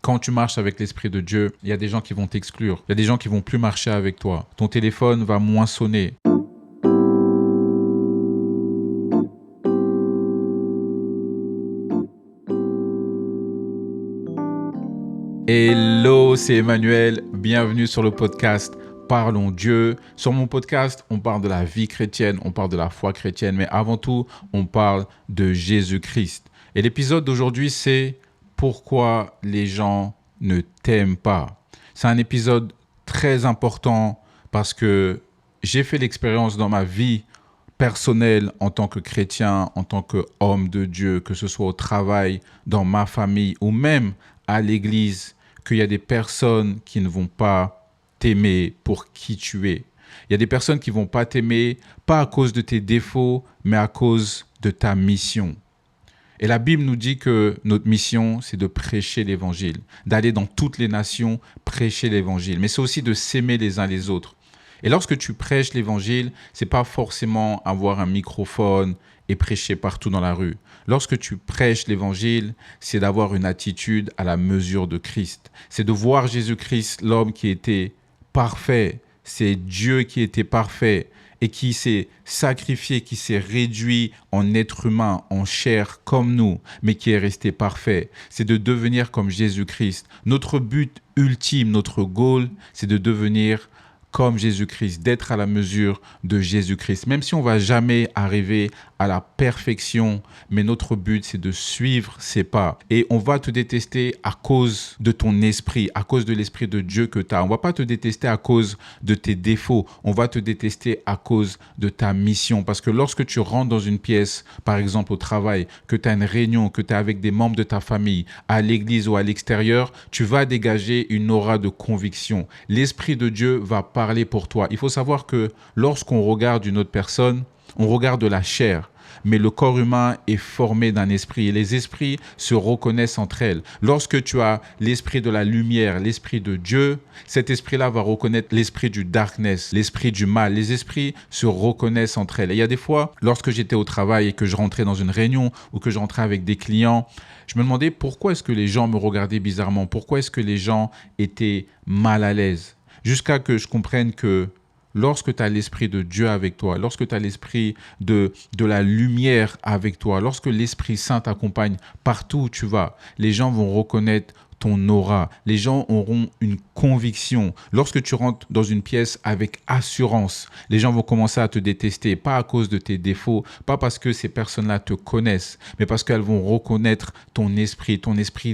Quand tu marches avec l'Esprit de Dieu, il y a des gens qui vont t'exclure. Il y a des gens qui vont plus marcher avec toi. Ton téléphone va moins sonner. Hello, c'est Emmanuel. Bienvenue sur le podcast Parlons Dieu. Sur mon podcast, on parle de la vie chrétienne, on parle de la foi chrétienne, mais avant tout, on parle de Jésus-Christ. Et l'épisode d'aujourd'hui, c'est pourquoi les gens ne t'aiment pas. C'est un épisode très important parce que j'ai fait l'expérience dans ma vie personnelle en tant que chrétien, en tant qu'homme de Dieu, que ce soit au travail, dans ma famille ou même à l'église, qu'il y a des personnes qui ne vont pas t'aimer pour qui tu es. Il y a des personnes qui ne vont pas t'aimer, pas à cause de tes défauts, mais à cause de ta mission. Et la Bible nous dit que notre mission, c'est de prêcher l'évangile, d'aller dans toutes les nations, prêcher l'évangile. Mais c'est aussi de s'aimer les uns les autres. Et lorsque tu prêches l'évangile, c'est pas forcément avoir un microphone et prêcher partout dans la rue. Lorsque tu prêches l'évangile, c'est d'avoir une attitude à la mesure de Christ. C'est de voir Jésus-Christ, l'homme qui était parfait. C'est Dieu qui était parfait et qui s'est sacrifié, qui s'est réduit en être humain, en chair comme nous, mais qui est resté parfait. C'est de devenir comme Jésus-Christ. Notre but ultime, notre goal, c'est de devenir comme Jésus-Christ, d'être à la mesure de Jésus-Christ. Même si on ne va jamais arriver à la perfection, mais notre but, c'est de suivre ses pas. Et on va te détester à cause de ton esprit, à cause de l'esprit de Dieu que tu as. On ne va pas te détester à cause de tes défauts. On va te détester à cause de ta mission. Parce que lorsque tu rentres dans une pièce, par exemple au travail, que tu as une réunion, que tu es avec des membres de ta famille, à l'église ou à l'extérieur, tu vas dégager une aura de conviction. L'esprit de Dieu va parler pour toi. Il faut savoir que lorsqu'on regarde une autre personne, on regarde la chair, mais le corps humain est formé d'un esprit et les esprits se reconnaissent entre elles. Lorsque tu as l'esprit de la lumière, l'esprit de Dieu, cet esprit-là va reconnaître l'esprit du darkness, l'esprit du mal. Les esprits se reconnaissent entre elles. Et il y a des fois, lorsque j'étais au travail et que je rentrais dans une réunion ou que je rentrais avec des clients, je me demandais pourquoi est-ce que les gens me regardaient bizarrement, pourquoi est-ce que les gens étaient mal à l'aise. Jusqu'à que je comprenne que lorsque tu as l'Esprit de Dieu avec toi, lorsque tu as l'Esprit de la lumière avec toi, lorsque l'Esprit Saint t'accompagne partout où tu vas, les gens vont reconnaître ton aura. Les gens auront une conviction. Lorsque tu rentres dans une pièce avec assurance, les gens vont commencer à te détester, pas à cause de tes défauts, pas parce que ces personnes-là te connaissent, mais parce qu'elles vont reconnaître ton esprit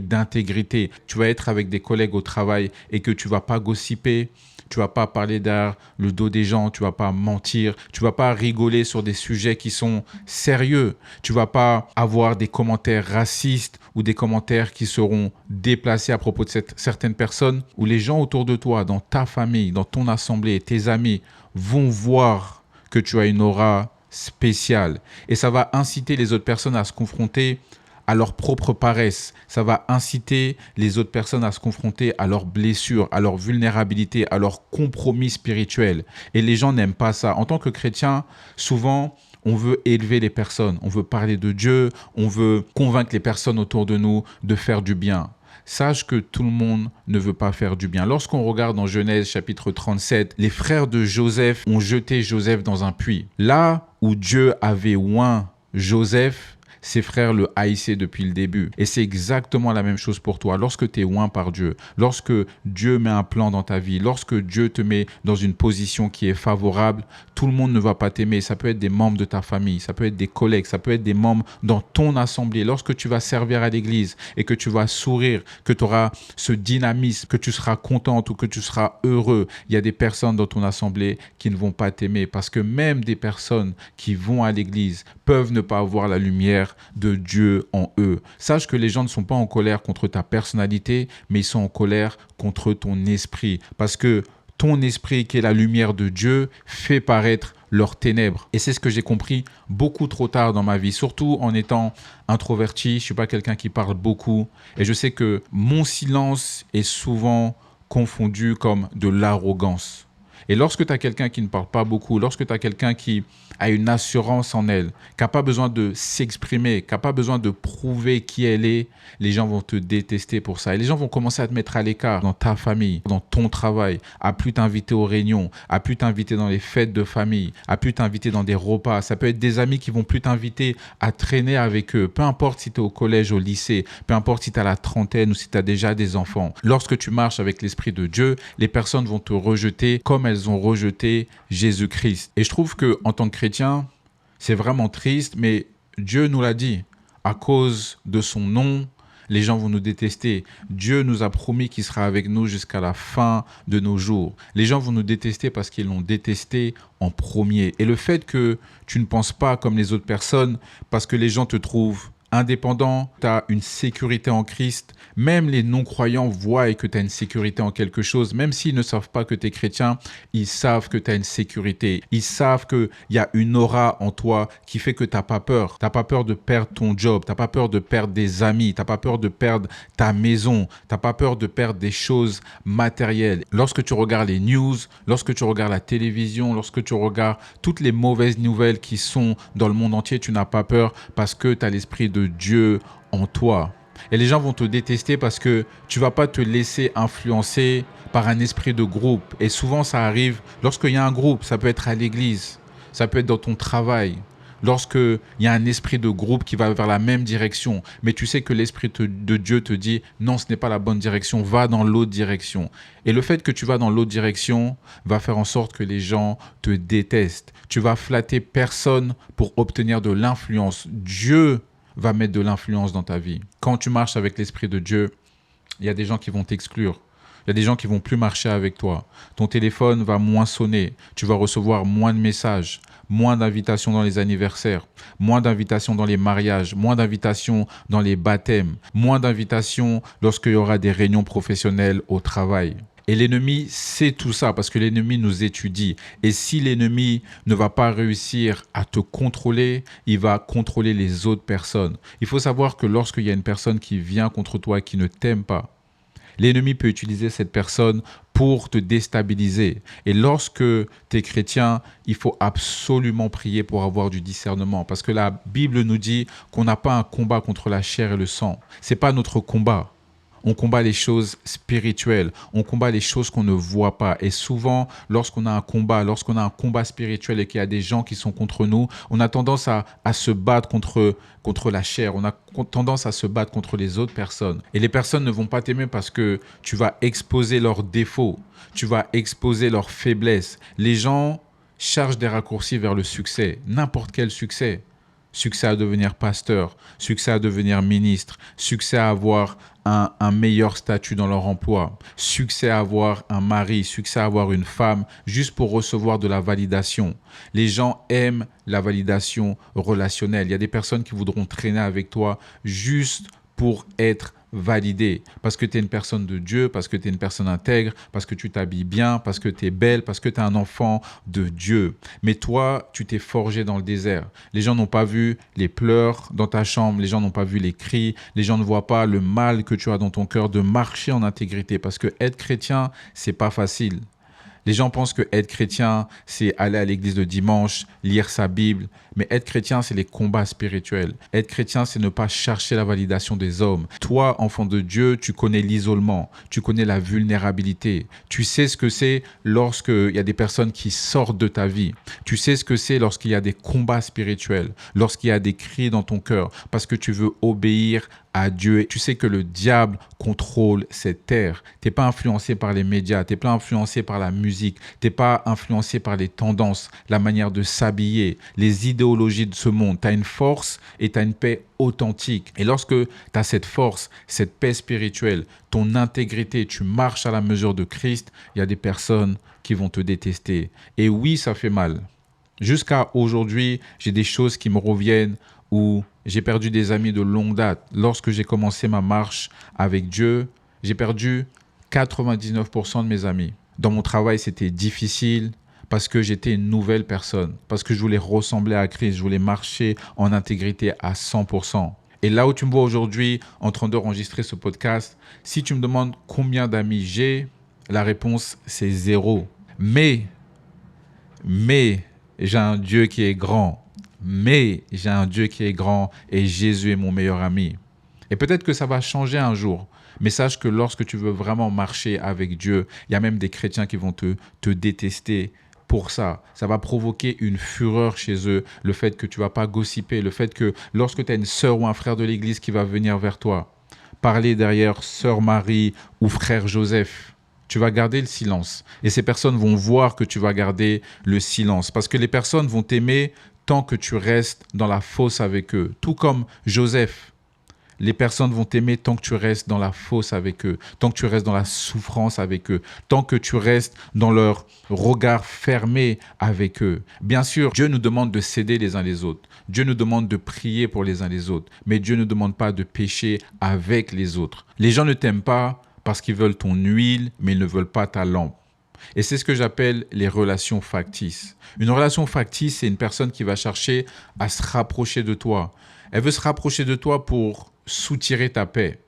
d'intégrité. Tu vas être avec des collègues au travail et que tu vas pas gossiper, tu vas pas parler derrière le dos des gens, tu vas pas mentir, tu vas pas rigoler sur des sujets qui sont sérieux, tu vas pas avoir des commentaires racistes ou des commentaires qui seront déplacés à propos de certaines personnes où les gens autour de toi, dans ta famille, dans ton assemblée, tes amis vont voir que tu as une aura spéciale et ça va inciter les autres personnes à se confronter à leur propre paresse. Ça va inciter les autres personnes à se confronter à leurs blessures, à leur vulnérabilité, à leurs compromis spirituels. Et les gens n'aiment pas ça. En tant que chrétien, souvent, on veut élever les personnes, on veut parler de Dieu, on veut convaincre les personnes autour de nous de faire du bien. Sache que tout le monde ne veut pas faire du bien. Lorsqu'on regarde dans Genèse chapitre 37, les frères de Joseph ont jeté Joseph dans un puits. Là où Dieu avait oint Joseph, ses frères le haïssaient depuis le début. Et c'est exactement la même chose pour toi. Lorsque tu es oint par Dieu, lorsque Dieu met un plan dans ta vie, lorsque Dieu te met dans une position qui est favorable, tout le monde ne va pas t'aimer. Ça peut être des membres de ta famille, ça peut être des collègues, ça peut être des membres dans ton assemblée. Lorsque tu vas servir à l'église et que tu vas sourire, que tu auras ce dynamisme, que tu seras contente ou que tu seras heureux, il y a des personnes dans ton assemblée qui ne vont pas t'aimer parce que même des personnes qui vont à l'église peuvent ne pas avoir la lumière de Dieu en eux. Sache que les gens ne sont pas en colère contre ta personnalité, mais ils sont en colère contre ton esprit. Parce que ton esprit, qui est la lumière de Dieu, fait paraître leurs ténèbres. Et c'est ce que j'ai compris beaucoup trop tard dans ma vie, surtout en étant introverti. Je ne suis pas quelqu'un qui parle beaucoup. Et je sais que mon silence est souvent confondu comme de l'arrogance. Et lorsque tu as quelqu'un qui ne parle pas beaucoup, lorsque tu as quelqu'un qui a une assurance en elle, qui n'a pas besoin de s'exprimer, qui n'a pas besoin de prouver qui elle est, les gens vont te détester pour ça. Et les gens vont commencer à te mettre à l'écart dans ta famille, dans ton travail, à plus t'inviter aux réunions, à plus t'inviter dans les fêtes de famille, à plus t'inviter dans des repas. Ça peut être des amis qui vont plus t'inviter à traîner avec eux. Peu importe si tu es au collège, au lycée, peu importe si tu as la trentaine ou si tu as déjà des enfants. Lorsque tu marches avec l'Esprit de Dieu, les personnes vont te rejeter comme elles ont rejeté Jésus-Christ. Et je trouve qu'en tant que chrétien, c'est vraiment triste, mais Dieu nous l'a dit. À cause de son nom, les gens vont nous détester. Dieu nous a promis qu'il sera avec nous jusqu'à la fin de nos jours. Les gens vont nous détester parce qu'ils l'ont détesté en premier. Et le fait que tu ne penses pas comme les autres personnes, parce que les gens te trouvent indépendant, tu as une sécurité en Christ. Même les non-croyants voient que tu as une sécurité en quelque chose. Même s'ils ne savent pas que tu es chrétien, ils savent que tu as une sécurité. Ils savent qu'il y a une aura en toi qui fait que tu n'as pas peur. Tu n'as pas peur de perdre ton job. Tu n'as pas peur de perdre des amis. Tu n'as pas peur de perdre ta maison. Tu n'as pas peur de perdre des choses matérielles. Lorsque tu regardes les news, lorsque tu regardes la télévision, lorsque tu regardes toutes les mauvaises nouvelles qui sont dans le monde entier, tu n'as pas peur parce que tu as l'esprit de Dieu en toi. Et les gens vont te détester parce que tu ne vas pas te laisser influencer par un esprit de groupe. Et souvent, ça arrive lorsqu'il y a un groupe. Ça peut être à l'église, ça peut être dans ton travail. Lorsqu'il y a un esprit de groupe qui va vers la même direction, mais tu sais que l'esprit de Dieu te dit non, ce n'est pas la bonne direction, va dans l'autre direction. Et le fait que tu vas dans l'autre direction va faire en sorte que les gens te détestent. Tu vas flatter personne pour obtenir de l'influence. Dieu va mettre de l'influence dans ta vie. Quand tu marches avec l'Esprit de Dieu, il y a des gens qui vont t'exclure. Il y a des gens qui vont plus marcher avec toi. Ton téléphone va moins sonner. Tu vas recevoir moins de messages, moins d'invitations dans les anniversaires, moins d'invitations dans les mariages, moins d'invitations dans les baptêmes, moins d'invitations lorsqu'il y aura des réunions professionnelles au travail. Et l'ennemi sait tout ça parce que l'ennemi nous étudie. Et si l'ennemi ne va pas réussir à te contrôler, il va contrôler les autres personnes. Il faut savoir que lorsqu'il y a une personne qui vient contre toi, qui ne t'aime pas, l'ennemi peut utiliser cette personne pour te déstabiliser. Et lorsque tu es chrétien, il faut absolument prier pour avoir du discernement. Parce que la Bible nous dit qu'on n'a pas un combat contre la chair et le sang. Ce n'est pas notre combat. On combat les choses spirituelles, on combat les choses qu'on ne voit pas. Et souvent, lorsqu'on a un combat spirituel et qu'il y a des gens qui sont contre nous, on a tendance à se battre contre la chair, on a tendance à se battre contre les autres personnes. Et les personnes ne vont pas t'aimer parce que tu vas exposer leurs défauts, tu vas exposer leurs faiblesses. Les gens cherchent des raccourcis vers le succès, n'importe quel succès. Succès à devenir pasteur, succès à devenir ministre, succès à avoir un meilleur statut dans leur emploi, succès à avoir un mari, succès à avoir une femme, juste pour recevoir de la validation. Les gens aiment la validation relationnelle. Il y a des personnes qui voudront traîner avec toi juste pour être validé, parce que tu es une personne de Dieu, parce que tu es une personne intègre, parce que tu t'habilles bien, parce que tu es belle, parce que tu es un enfant de Dieu. Mais toi, tu t'es forgé dans le désert. Les gens n'ont pas vu les pleurs dans ta chambre, les gens n'ont pas vu les cris, les gens ne voient pas le mal que tu as dans ton cœur de marcher en intégrité, parce que être chrétien, c'est pas facile. Les gens pensent que être chrétien, c'est aller à l'église le dimanche, lire sa Bible. Mais être chrétien, c'est les combats spirituels. Être chrétien, c'est ne pas chercher la validation des hommes. Toi, enfant de Dieu, tu connais l'isolement, tu connais la vulnérabilité. Tu sais ce que c'est lorsqu'il y a des personnes qui sortent de ta vie. Tu sais ce que c'est lorsqu'il y a des combats spirituels, lorsqu'il y a des cris dans ton cœur, parce que tu veux obéir à Dieu. Tu sais que le diable contrôle cette terre. Tu n'es pas influencé par les médias, tu n'es pas influencé par la musique, tu n'es pas influencé par les tendances, la manière de s'habiller, les idéologies de ce monde. Tu as une force et tu as une paix authentique. Et lorsque tu as cette force, cette paix spirituelle, ton intégrité, tu marches à la mesure de Christ, il y a des personnes qui vont te détester. Et oui, ça fait mal. Jusqu'à aujourd'hui, j'ai des choses qui me reviennent où j'ai perdu des amis de longue date. Lorsque j'ai commencé ma marche avec Dieu, j'ai perdu 99% de mes amis. Dans mon travail, c'était difficile parce que j'étais une nouvelle personne, parce que je voulais ressembler à Christ, je voulais marcher en intégrité à 100%. Et là où tu me vois aujourd'hui en train d'enregistrer ce podcast, si tu me demandes combien d'amis j'ai, la réponse c'est 0. Mais Mais j'ai un Dieu qui est grand. Mais j'ai un Dieu qui est grand et Jésus est mon meilleur ami. Et peut-être que ça va changer un jour. Mais sache que lorsque tu veux vraiment marcher avec Dieu, il y a même des chrétiens qui vont te détester pour ça. Ça va provoquer une fureur chez eux, le fait que tu ne vas pas gossiper, le fait que lorsque tu as une sœur ou un frère de l'église qui va venir vers toi, parler derrière sœur Marie ou frère Joseph, tu vas garder le silence. Et ces personnes vont voir que tu vas garder le silence. Parce que les personnes vont t'aimer tant que tu restes dans la fosse avec eux. Tout comme Joseph. Les personnes vont t'aimer tant que tu restes dans la fosse avec eux, tant que tu restes dans la souffrance avec eux, tant que tu restes dans leur regard fermé avec eux. Bien sûr, Dieu nous demande de s'aider les uns les autres. Dieu nous demande de prier pour les uns les autres. Mais Dieu ne demande pas de pécher avec les autres. Les gens ne t'aiment pas parce qu'ils veulent ton huile, mais ils ne veulent pas ta lampe. Et c'est ce que j'appelle les relations factices. Une relation factice, c'est une personne qui va chercher à se rapprocher de toi. Elle veut se rapprocher de toi pour soutirer ta paix.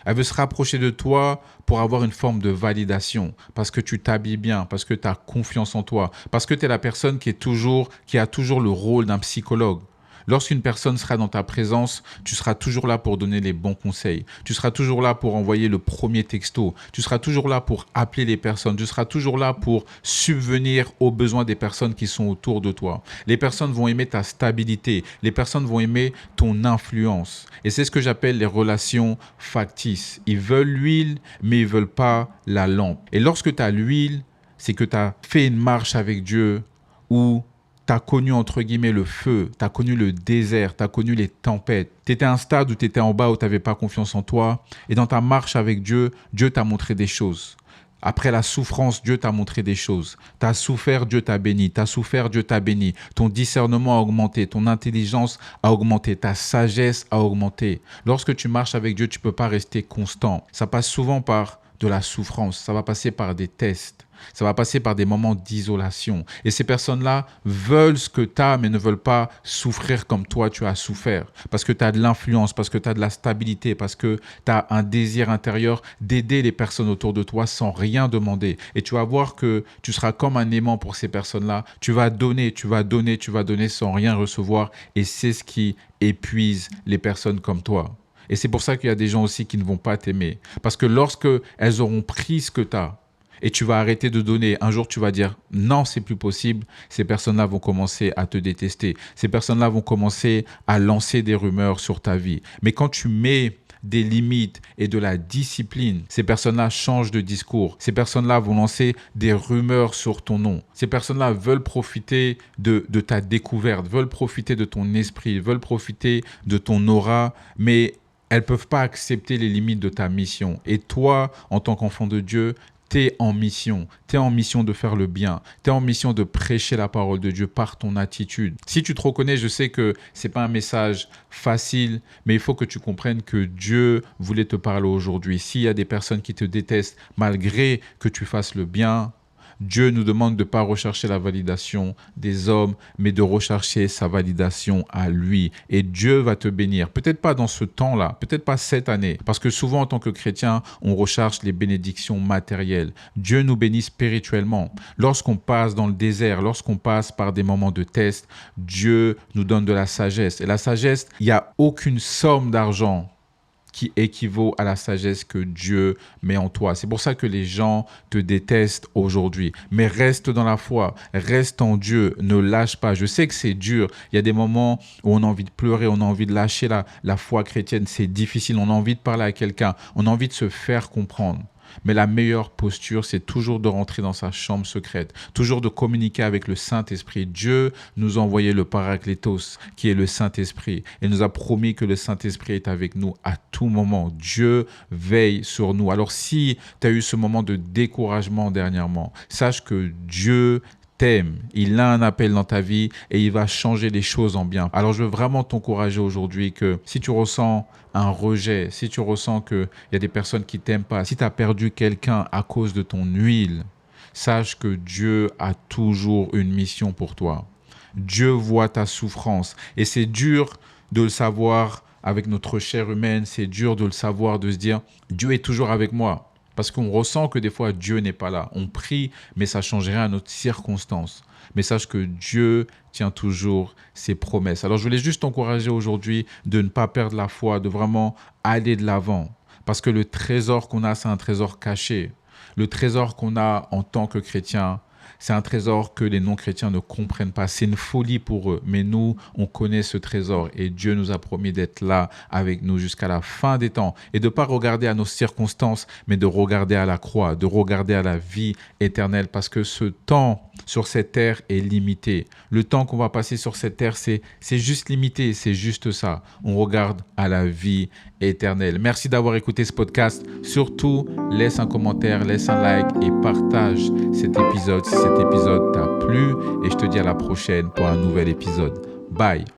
Elle veut se rapprocher de toi pour avoir une forme de validation, parce que tu t'habilles bien, parce que tu as confiance en toi, parce que tu es la personne qui a toujours le rôle d'un psychologue. Lorsqu'une personne sera dans ta présence, tu seras toujours là pour donner les bons conseils. Tu seras toujours là pour envoyer le premier texto. Tu seras toujours là pour appeler les personnes. Tu seras toujours là pour subvenir aux besoins des personnes qui sont autour de toi. Les personnes vont aimer ta stabilité. Les personnes vont aimer ton influence. Et c'est ce que j'appelle les relations factices. Ils veulent l'huile, mais ils ne veulent pas la lampe. Et lorsque tu as l'huile, c'est que tu as fait une marche avec Dieu où tu as connu, entre guillemets, le feu, tu as connu le désert, tu as connu les tempêtes. Tu étais à un stade où tu étais en bas, où tu n'avais pas confiance en toi. Et dans ta marche avec Dieu, Dieu t'a montré des choses. Après la souffrance, Dieu t'a montré des choses. Tu as souffert, Dieu t'a béni. Tu as souffert, Dieu t'a béni. Ton discernement a augmenté, ton intelligence a augmenté, ta sagesse a augmenté. Lorsque tu marches avec Dieu, tu ne peux pas rester constant. Ça passe souvent par de la souffrance, ça va passer par des tests. Ça va passer par des moments d'isolation. Et ces personnes-là veulent ce que tu as, mais ne veulent pas souffrir comme toi, tu as souffert. Parce que tu as de l'influence, parce que tu as de la stabilité, parce que tu as un désir intérieur d'aider les personnes autour de toi sans rien demander. Et tu vas voir que tu seras comme un aimant pour ces personnes-là. Tu vas donner, tu vas donner, tu vas donner sans rien recevoir. Et c'est ce qui épuise les personnes comme toi. Et c'est pour ça qu'il y a des gens aussi qui ne vont pas t'aimer. Parce que lorsque elles auront pris ce que tu as, et tu vas arrêter de donner. Un jour, tu vas dire « Non, c'est plus possible ». Ces personnes-là vont commencer à te détester. Ces personnes-là vont commencer à lancer des rumeurs sur ta vie. Mais quand tu mets des limites et de la discipline, ces personnes-là changent de discours. Ces personnes-là vont lancer des rumeurs sur ton nom. Ces personnes-là veulent profiter de ta découverte, veulent profiter de ton esprit, veulent profiter de ton aura, mais elles ne peuvent pas accepter les limites de ta mission. Et toi, en tant qu'enfant de Dieu, tu es en mission. Tu es en mission de faire le bien. Tu es en mission de prêcher la parole de Dieu par ton attitude. Si tu te reconnais, je sais que ce n'est pas un message facile, mais il faut que tu comprennes que Dieu voulait te parler aujourd'hui. S'il y a des personnes qui te détestent, malgré que tu fasses le bien, Dieu nous demande de ne pas rechercher la validation des hommes, mais de rechercher sa validation à lui. Et Dieu va te bénir. Peut-être pas dans ce temps-là, peut-être pas cette année. Parce que souvent, en tant que chrétien, on recherche les bénédictions matérielles. Dieu nous bénit spirituellement. Lorsqu'on passe dans le désert, lorsqu'on passe par des moments de test, Dieu nous donne de la sagesse. Et la sagesse, il n'y a aucune somme d'argent qui équivaut à la sagesse que Dieu met en toi. C'est pour ça que les gens te détestent aujourd'hui. Mais reste dans la foi, reste en Dieu, ne lâche pas. Je sais que c'est dur. Il y a des moments où on a envie de pleurer, on a envie de lâcher la foi chrétienne. C'est difficile, on a envie de parler à quelqu'un, on a envie de se faire comprendre. Mais la meilleure posture, c'est toujours de rentrer dans sa chambre secrète, toujours de communiquer avec le Saint-Esprit. Dieu nous a envoyé le Paraclétos, qui est le Saint-Esprit. Il nous a promis que le Saint-Esprit est avec nous à tout moment. Dieu veille sur nous. Alors si tu as eu ce moment de découragement dernièrement, sache que Dieu t'aime, il a un appel dans ta vie et il va changer les choses en bien. Alors je veux vraiment t'encourager aujourd'hui que si tu ressens un rejet, si tu ressens qu'il y a des personnes qui ne t'aiment pas, si tu as perdu quelqu'un à cause de ton huile, sache que Dieu a toujours une mission pour toi. Dieu voit ta souffrance et c'est dur de le savoir avec notre chair humaine, c'est dur de le savoir, de se dire Dieu est toujours avec moi. Parce qu'on ressent que des fois, Dieu n'est pas là. On prie, mais ça ne change rien à notre circonstance. Mais sache que Dieu tient toujours ses promesses. Alors, je voulais juste t'encourager aujourd'hui de ne pas perdre la foi, de vraiment aller de l'avant. Parce que le trésor qu'on a, c'est un trésor caché. Le trésor qu'on a en tant que chrétien, c'est un trésor que les non-chrétiens ne comprennent pas. C'est une folie pour eux. Mais nous, on connaît ce trésor et Dieu nous a promis d'être là avec nous jusqu'à la fin des temps. Et de ne pas regarder à nos circonstances, mais de regarder à la croix, de regarder à la vie éternelle. Parce que ce temps sur cette terre est limité. Le temps qu'on va passer sur cette terre, c'est juste limité. C'est juste ça. On regarde à la vie éternelle. Merci d'avoir écouté ce podcast. Surtout, laisse un commentaire, laisse un like et partage cet épisode si cet épisode t'a plu. Et je te dis à la prochaine pour un nouvel épisode. Bye.